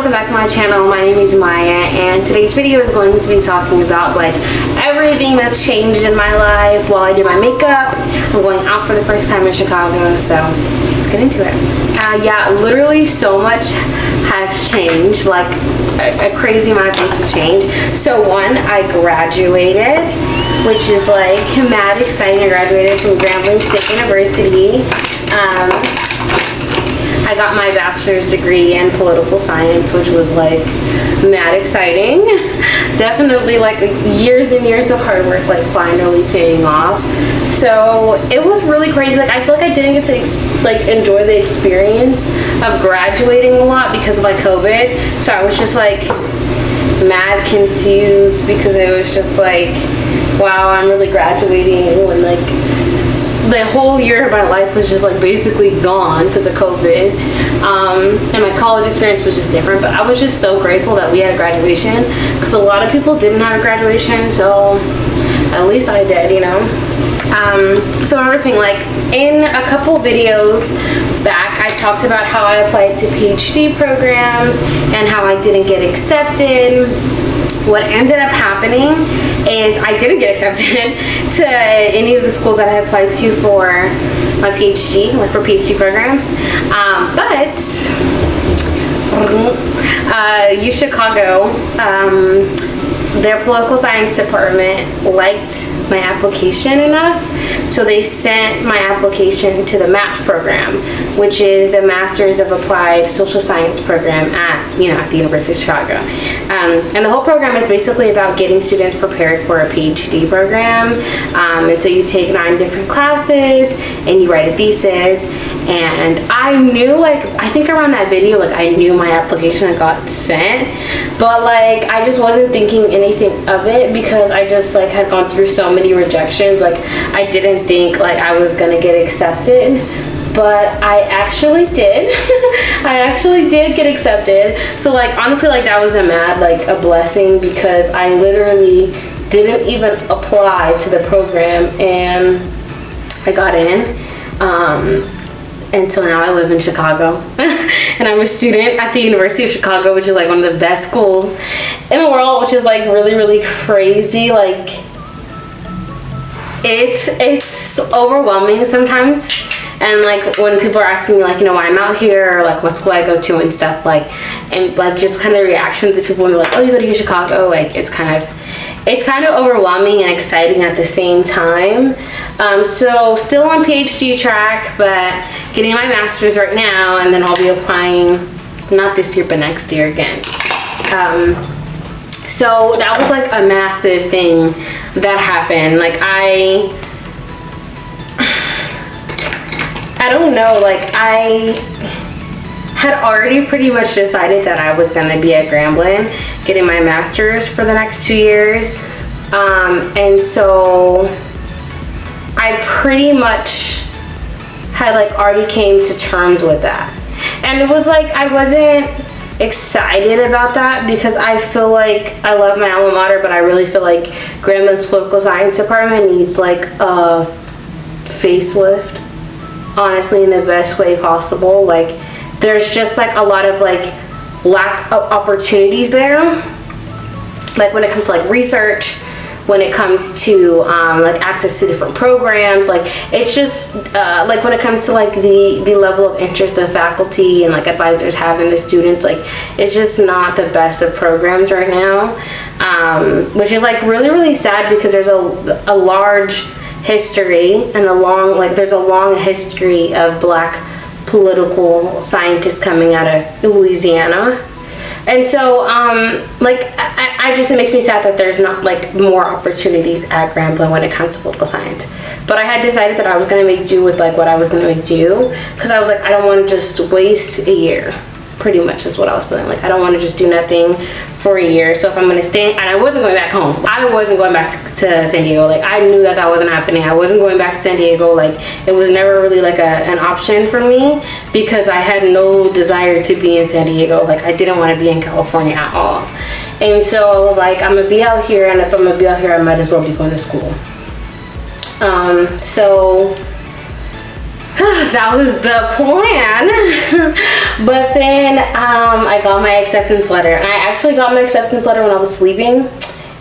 welcome back to my channel. My name is Maya, and today's video is going to be talking about like everything that's changed in my life while I do my makeup. I'm going out for the first time in Chicago, so let's get into it. Yeah, literally so much has changed, like a crazy amount of things has changed. So one, I graduated, which is like mad exciting. I graduated from Grambling State University. I got my bachelor's degree in political science, which was like mad exciting. Definitely like years and years of hard work like finally paying off. So it was really crazy. Like I feel like I didn't get to enjoy the experience of graduating a lot because of my COVID. So I was just like mad confused because it was just like, wow, I'm really graduating when like the whole year of my life was just like basically gone because of COVID, and my college experience was just different. But I was just so grateful that we had a graduation because a lot of people didn't have a graduation, so at least I did, you know. So another thing, like in a couple videos back, I talked about how I applied to PhD programs and how I didn't get accepted. What ended up happening is I didn't get accepted to any of the schools that I applied to for my PhD, like for PhD programs. But UChicago, their political science department liked my application enough, so they sent my application to the MAPS program, which is the Masters of Applied Social Science program at the University of Chicago. And the whole program is basically about getting students prepared for a PhD program. And so you take 9 different classes and you write a thesis. And I knew, like, I think around that video, like, I knew my application had got sent, but like I just wasn't thinking anything of it because I just like had gone through so many rejections. Like I didn't think like I was gonna get accepted, but I actually did. I actually did get accepted. So like honestly, like that was a blessing because I literally didn't even apply to the program and I got in. And so now I live in Chicago and I'm a student at the University of Chicago, which is like one of the best schools in the world, which is like really, really crazy. Like it's overwhelming sometimes. And like when people are asking me like, why I'm out here or like what school I go to and stuff, like, and like just kind of the reactions of people when they're like, oh, you go to Chicago, like it's kind of overwhelming and exciting at the same time. So still on PhD track, but getting my master's right now, and then I'll be applying not this year but next year again. So that was like a massive thing that happened. Like I don't know, like I had already pretty much decided that I was gonna be at Grambling getting my master's for the next 2 years. And so I pretty much had like already came to terms with that. And it was like I wasn't excited about that because I feel like I love my alma mater, but I really feel like Grambling's political science department needs like a facelift, honestly, in the best way possible. Like there's just like a lot of like lack of opportunities there, like when it comes to like research, when it comes to like access to different programs. Like it's just like when it comes to like the level of interest the faculty and like advisors have in the students, like it's just not the best of programs right now, which is like really, really sad because there's a large history and there's a long history of Black political scientists coming out of Louisiana. And so I just, it makes me sad that there's not like more opportunities at Grambling when it comes to political science. But I had decided that I was going to make do with like what I was going to do because I was like, I don't want to just waste a year. Pretty much is what I was feeling. Like I don't want to just do nothing for a year. So if I'm going to stay, and I wasn't going back home. I wasn't going back to San Diego. Like I knew that wasn't happening. I wasn't going back to San Diego. Like it was never really like an option for me because I had no desire to be in San Diego. Like I didn't want to be in California at all. And so I was like, I'm going to be out here, and if I'm going to be out here, I might as well be going to school. So that was the plan. But then I got my acceptance letter. And I actually got my acceptance letter when I was sleeping.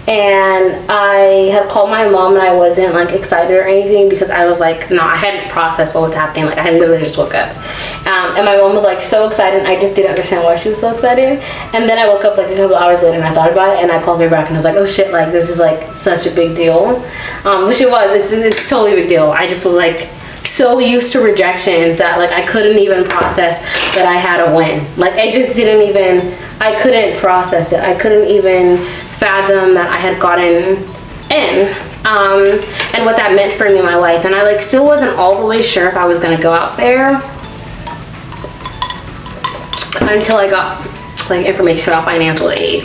And I had called my mom and I wasn't like excited or anything because I was like, no, I hadn't processed what was happening. Like I had literally just woke up. And my mom was like so excited and I just didn't understand why she was so excited. And then I woke up like a couple hours later and I thought about it and I called her back and I was like, oh shit, like this is like such a big deal. Which it was, it's totally a big deal. I just was like so used to rejections that like I couldn't even process that I had a win. Like I just didn't even, I couldn't process it. I couldn't even fathom that I had gotten in and what that meant for me in my life. And I like still wasn't all the way sure if I was gonna go out there until I got like information about financial aid,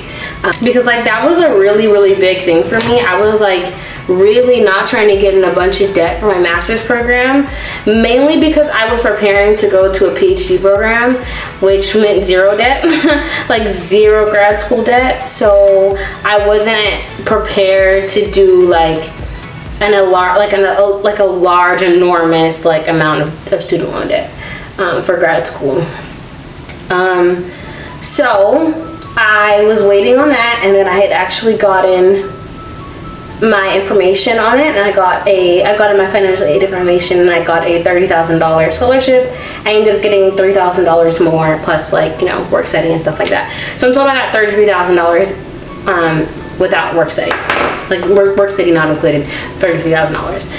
because like that was a really big thing for me. I was like really not trying to get in a bunch of debt for my master's program, mainly because I was preparing to go to a PhD program, which meant zero debt, like zero grad school debt. So I wasn't prepared to do like a large enormous like amount of student loan debt for grad school. So I was waiting on that, and then I had actually gotten my information on it, and I got my financial aid information, and I got a $30,000 scholarship. I ended up getting $3,000 more plus like, you know, work study and stuff like that. So in total I got $33,000 without work study, like work study not included, $33,000.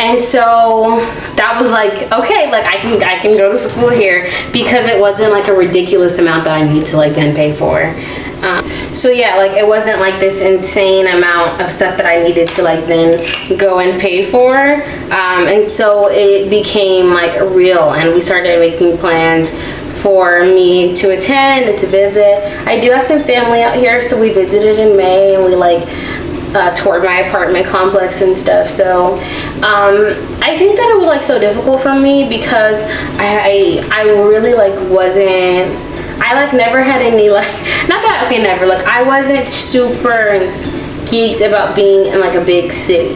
And so that was like, okay, like I can go to school here because it wasn't like a ridiculous amount that I need to like then pay for. So yeah, like it wasn't like this insane amount of stuff that I needed to like then go and pay for. And so it became like real, and we started making plans for me to attend and to visit. I do have some family out here, so we visited in May and we like toured my apartment complex and stuff. So I think that it was like so difficult for me because I really like wasn't, I like never had any like, not that, okay, never, like I wasn't super geeked about being in like a big city.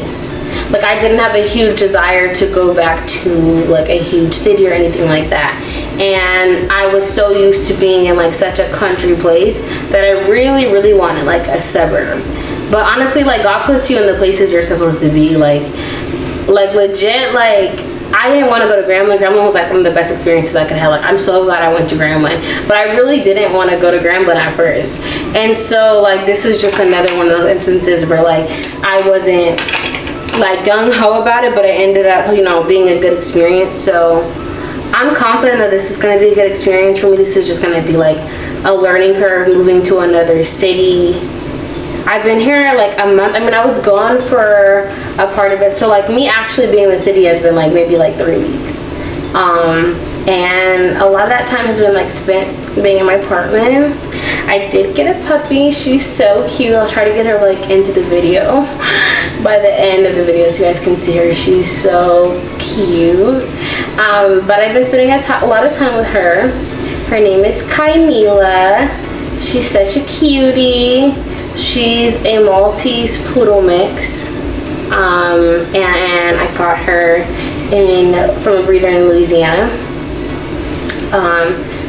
Like I didn't have a huge desire to go back to like a huge city or anything like that. And I was so used to being in like such a country place that I really wanted like a suburb. But honestly, like God puts you in the places you're supposed to be. Like legit, like I didn't want to go to Grambling. Grambling was like one of the best experiences I could have. Like I'm so glad I went to Grambling. But I really didn't want to go to Grambling at first. And so like this is just another one of those instances where like I wasn't like gung-ho about it, but it ended up, you know, being a good experience. So I'm confident that this is going to be a good experience for me. This is just going to be like a learning curve, moving to another city. I've been here like a month. I mean, I was gone for a part of it. So like me actually being in the city has been like maybe like 3 weeks. And a lot of that time has been like spent being in my apartment. I did get a puppy. She's so cute. I'll try to get her like into the video by the end of the video so you guys can see her. She's so cute. But I've been spending a lot of time with her. Her name is Kaimila. She's such a cutie. She's a Maltese poodle mix. And I got her from a breeder in Louisiana.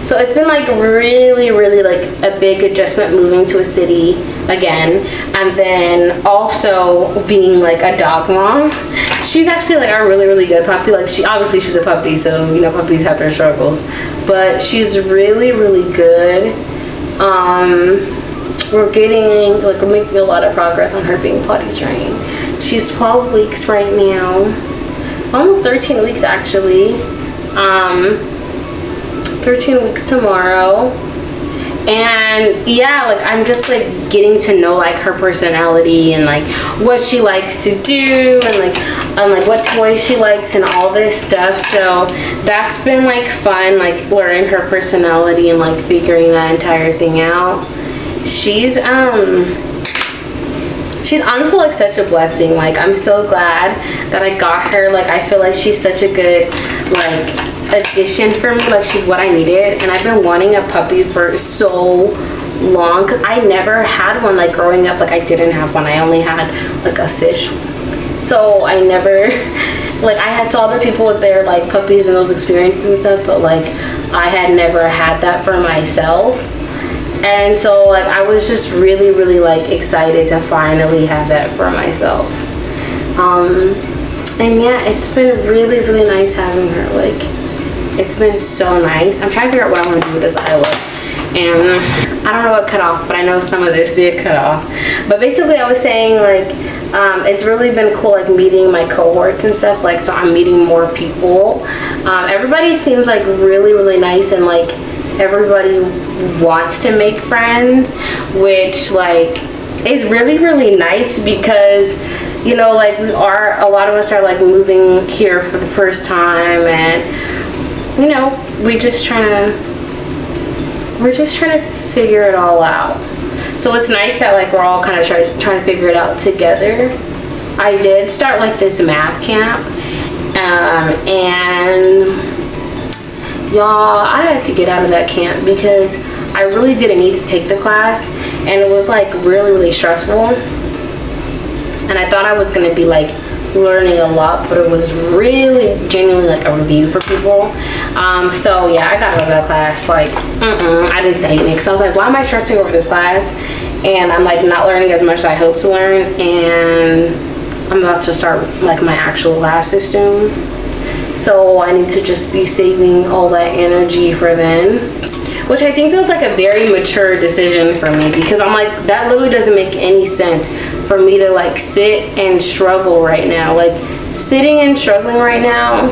So it's been like really like a big adjustment moving to a city again, and then also being like a dog mom. She's actually like a really good puppy. Like she's a puppy, so you know puppies have their struggles, but she's really good. We're making a lot of progress on her being potty trained. She's 12 weeks right now, almost 13 weeks actually. 13 weeks tomorrow. And yeah, like I'm just like getting to know like her personality and like what she likes to do and like what toys she likes and all this stuff. So that's been like fun, like learning her personality and like figuring that entire thing out. She's honestly like such a blessing. Like I'm so glad that I got her. Like I feel like she's such a good like addition for me. Like she's what I needed, and I've been wanting a puppy for so long because I never had one. Like growing up, like I didn't have one. I only had like a fish, so I never like I had saw other people with their like puppies and those experiences and stuff, but like I had never had that for myself. And so like I was just really, really like excited to finally have that for myself. And yeah, it's been really, really nice having her. Like, it's been so nice. I'm trying to figure out what I want to do with this eye look. And I don't know what cut off, but I know some of this did cut off. But basically I was saying like, it's really been cool like meeting my cohorts and stuff. Like, so I'm meeting more people. Everybody seems like really, really nice, and like everybody wants to make friends, which like is really, really nice because, you know, like a lot of us are like moving here for the first time, and you know, we're just trying to figure it all out. So it's nice that like we're all kind of trying to figure it out together. I did start like this math camp, and y'all, I had to get out of that camp because I really didn't need to take the class, and it was like really, really stressful. And I thought I was gonna be like learning a lot, but it was really genuinely like a review for people. So yeah, I got out of that class like I didn't think it, because I was like, why am I stressing over this class and I'm like not learning as much as I hope to learn, and I'm about to start like my actual class system, so I need to just be saving all that energy for then, which I think was like a very mature decision for me, because I'm like, that literally doesn't make any sense for me to like sit and struggle right now. Like, sitting and struggling right now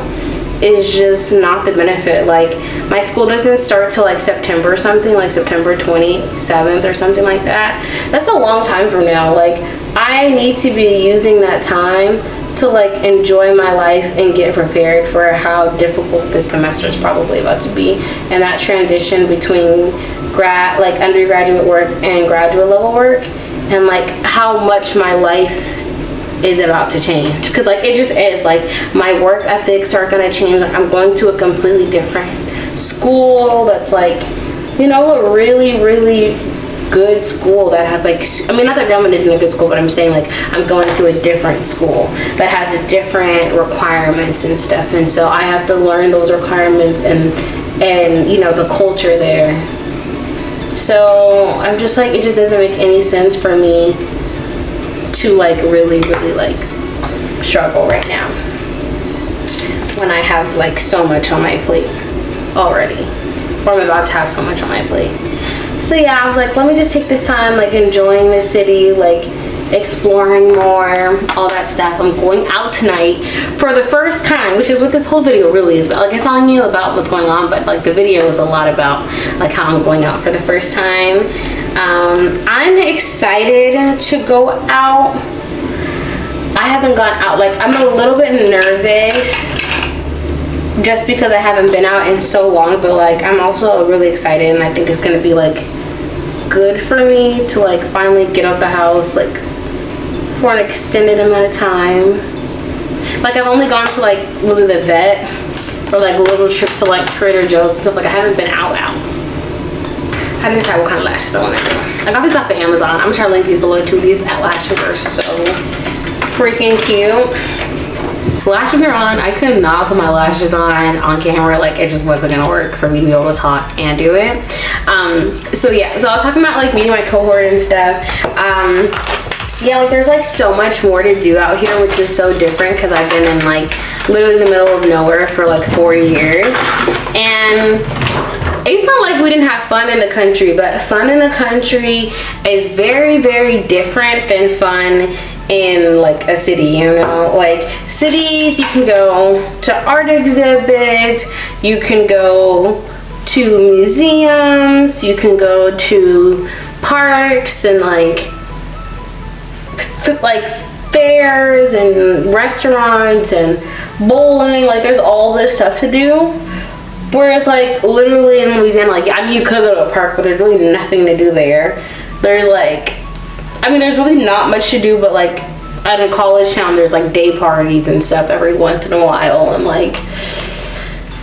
is just not the benefit. Like, my school doesn't start till like September or something, like September 27th or something like that. That's a long time from now. Like, I need to be using that time to like enjoy my life and get prepared for how difficult this semester is probably about to be, and that transition between like undergraduate work and graduate level work, and like how much my life is about to change, because like it just is. Like, my work ethics are going to change. Like, I'm going to a completely different school that's like, you know, a really, really good school that has like, I mean, not that Grambling isn't a good school, but I'm saying like I'm going to a different school that has different requirements and stuff, and so I have to learn those requirements and you know, the culture there. So I'm just like, it just doesn't make any sense for me to like really, really like struggle right now when I have like so much on my plate already, or I'm about to have so much on my plate. So yeah, I was like, let me just take this time, like enjoying the city, like exploring more, all that stuff. I'm going out tonight for the first time, which is what this whole video really is about. Like, it's telling you about what's going on, but like the video is a lot about like how I'm going out for the first time. I'm excited to go out. I haven't gone out, like I'm a little bit nervous just because I haven't been out in so long, but like I'm also really excited, and I think it's gonna be like good for me to like finally get out the house like for an extended amount of time. Like, I've only gone to like really the vet or like little trips to like Trader Joe's and stuff. Like, I haven't been out. I have to decide what kind of lashes I want to do. I got these off of Amazon. I'm gonna try to link these below too. These lashes are so freaking cute. Lashes are on. I could not put my lashes on camera. Like, it just wasn't gonna work for me to be able to talk and do it. So yeah, so I was talking about like meeting my cohort and stuff. Yeah, like there's like so much more to do out here, which is so different because I've been in like literally the middle of nowhere for like 4 years, and it's not like we didn't have fun in the country, but fun in the country is very, very different than fun in like a city, you know? Like, cities, you can go to art exhibits, you can go to museums, you can go to parks and like fairs and restaurants and bowling. Like, there's all this stuff to do. Whereas like literally in Louisiana, like, I mean, you could go to a park, but there's really nothing to do there. There's like, I mean, there's really not much to do, but like at a college town, there's like day parties and stuff every once in a while, and like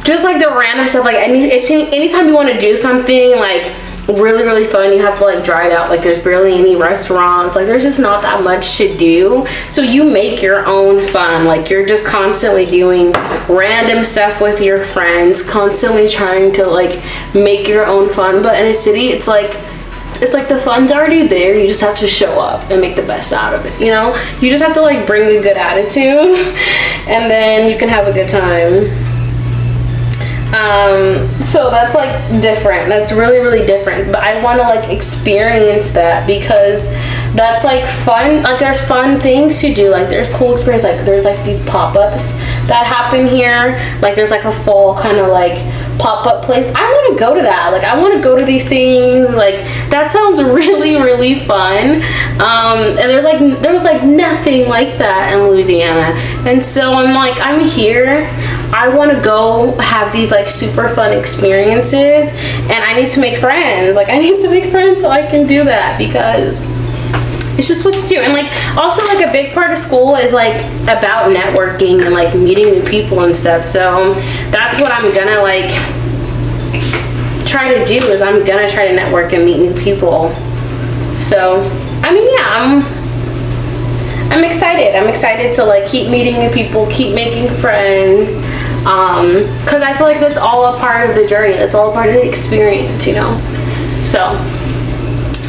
just like the random stuff. Like anytime you want to do something, like really fun. You have to like dry it out. Like there's barely any restaurants. Like there's just not that much to do. So you make your own fun. Like you're just constantly doing random stuff with your friends, constantly trying to like make your own fun. But in a city, it's like the fun's already there. You just have to show up and make the best out of it, you know? You just have to like bring a good attitude and then you can have a good time. So that's like different. That's really different. But I want to like experience that because that's like fun. Like there's fun things to do. Like there's cool experience. Like there's like these pop-ups that happen here. Like there's like a full kind of like pop-up place. I want to go to that. Like I want to go to these things. Like that sounds really fun. And there was like nothing like that in Louisiana. And so I'm here. I want to go have these like super fun experiences, and I need to make friends. Like I need to make friends so I can do that because it's just what to do. And like also like a big part of school is like about networking and like meeting new people and stuff. So that's what I'm gonna like try to do, is I'm gonna try to network and meet new people. So I mean, yeah, I'm excited. I'm excited to like keep meeting new people, keep making friends, because I feel like that's all a part of the journey. That's all a part of the experience, you know. So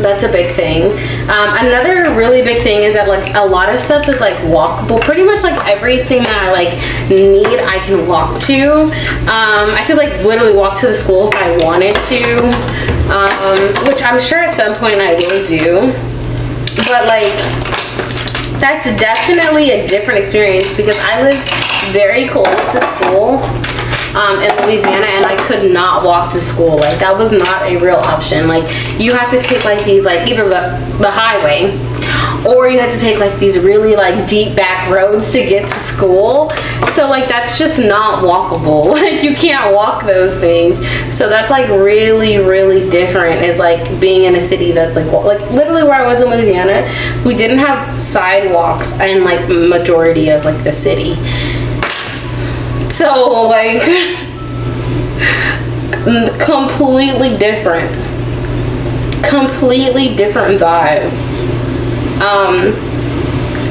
that's a big thing. Another really big thing is that like a lot of stuff is like walkable. Pretty much like everything that I like need, I can walk to. I could like literally walk to the school if I wanted to, which I'm sure at some point I will do. But like that's definitely a different experience because I live very close to school in Louisiana, and I could not walk to school. Like that was not a real option. Like you had to take like these like either the highway, or you had to take like these really like deep back roads to get to school. So like that's just not walkable. Like you can't walk those things. So that's like really different. It's like being in a city that's like literally where I was in Louisiana, we didn't have sidewalks in like majority of like the city. So like completely different vibe.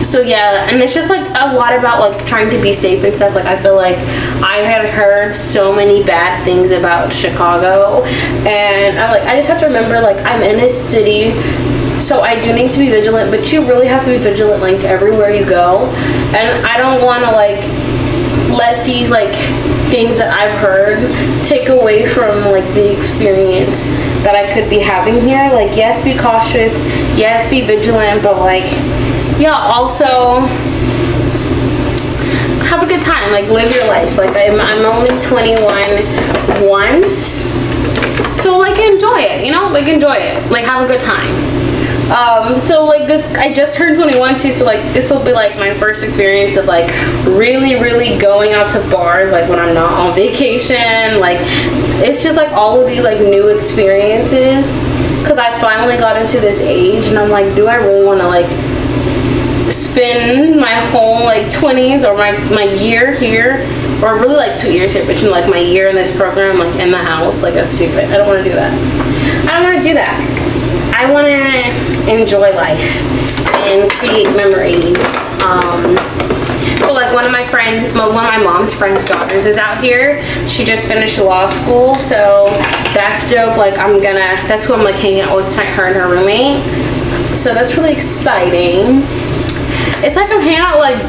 So yeah, and it's just like a lot about like trying to be safe and stuff. Like I feel like I have heard so many bad things about Chicago, and I'm like, I just have to remember like I'm in a city, so I do need to be vigilant, but you really have to be vigilant like everywhere you go. And I don't want to like let these like things that I've heard take away from like the experience that I could be having here. Like yes, be cautious, yes, be vigilant, but like yeah, also have a good time. Like live your life. Like I'm only 21 once, so like enjoy it, you know, like enjoy it, like have a good time. So like this, I just turned 21 too, so like this will be like my first experience of like really going out to bars like when I'm not on vacation. Like it's just like all of these like new experiences, because I finally got into this age and I'm like, do I really want to like spend my whole like 20s or my year here, or really like 2 years here, but you know, like my year in this program like in the house? Like that's stupid. I don't want to do that. I don't want to do that. I want to enjoy life and create memories. So like one of my mom's friend's daughters is out here. She just finished law school, so that's dope. Like that's who I'm like hanging out with tonight, her and her roommate. So that's really exciting. It's like I'm hanging out like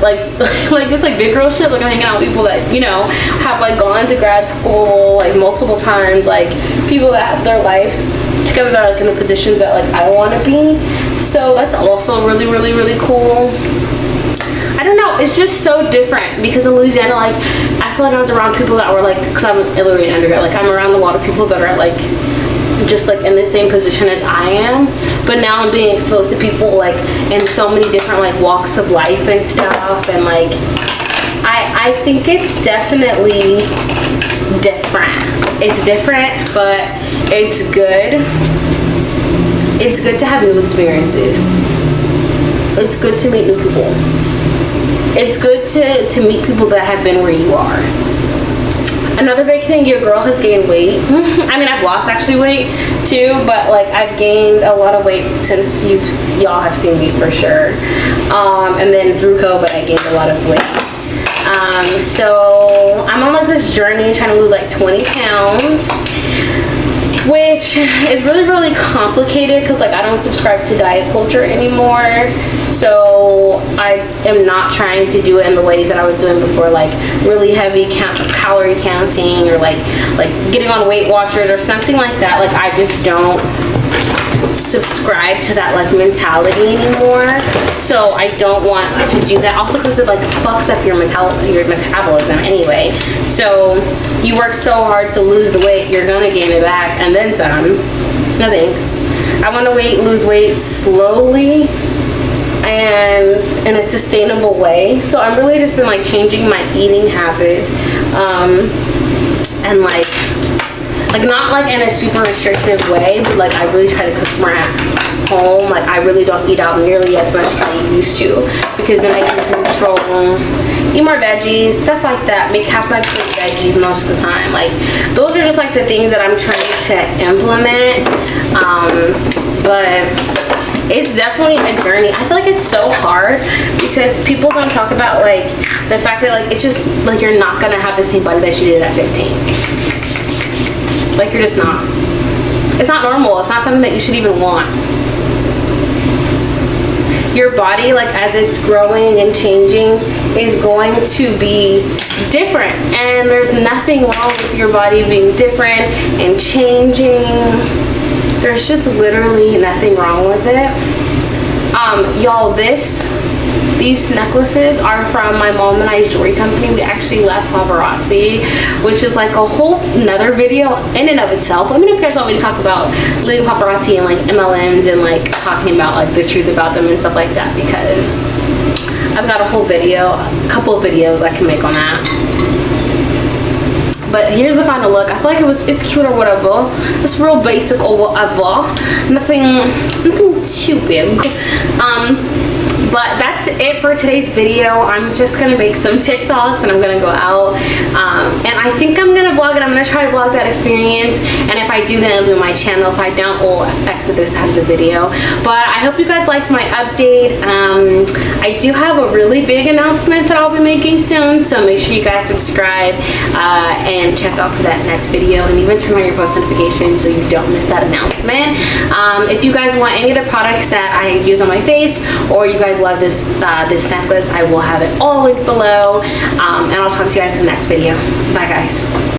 it's like big girl shit. Like I'm hanging out with people that, you know, have like gone to grad school like multiple times, like people that have their lives together that are like in the positions that like I want to be. So that's also really cool. I don't know, it's just so different because in Louisiana, like I feel like I was around people that were like, because I'm literally an undergrad, like I'm around a lot of people that are like just like in the same position as I am, but now I'm being exposed to people like in so many different like walks of life and stuff, and like I think it's definitely different. It's different, but it's good. It's good to have new experiences. It's good to meet new people. It's good to meet people that have been where you are. Another big anything, your girl has gained weight. I mean, I've lost actually weight too, but like I've gained a lot of weight since y'all have seen me for sure. And then through COVID, I gained a lot of weight. So I'm on like this journey trying to lose like 20 pounds, which is really complicated because like I don't subscribe to diet culture anymore. So I am not trying to do it in the ways that I was doing before, like really heavy calorie counting or like getting on Weight Watchers or something like that. Like I just don't subscribe to that like mentality anymore, so I don't want to do that. Also because it like fucks up your metabolism anyway. So you work so hard to lose the weight, you're gonna gain it back and then some. No thanks. I want to lose weight slowly and in a sustainable way. So I'm really just been like changing my eating habits, and like not like in a super restrictive way, but like I really try to cook more at home. Like I really don't eat out nearly as much as I used to, because then I can control, eat more veggies, stuff like that, make half my plate veggies most of the time. Like those are just like the things that I'm trying to implement. But it's definitely a journey. I feel like it's so hard because people don't talk about like the fact that like it's just like you're not gonna have the same body that you did at 15. Like you're just not. It's not normal. It's not something that you should even want. Your body, like as it's growing and changing, is going to be different, and there's nothing wrong with your body being different and changing. There's just literally nothing wrong with it. Y'all, these necklaces are from my mom and I's jewelry company. We actually left paparazzi, which is like a whole nother video in and of itself. Let me know if you guys want me to talk about leaving paparazzi and like MLMs and like talking about like the truth about them and stuff like that, because I've got a whole video, a couple of videos I can make on that. But here's the final look. I feel like it's cute or whatever. It's real basic or whatever. Nothing too big. But that's it for today's video. I'm just gonna make some TikToks and I'm gonna go out. And I think I'm gonna vlog it. I'm gonna try to vlog that experience. And if I do, then it'll be my channel. If I don't, we'll exit this out of the video. But I hope you guys liked my update. I do have a really big announcement that I'll be making soon. So make sure you guys subscribe and check out for that next video. And even turn on your post notifications so you don't miss that announcement. If you guys want any of the products that I use on my face, or you guys love this necklace, I will have it all linked below. And I'll talk to you guys in the next video. Bye guys.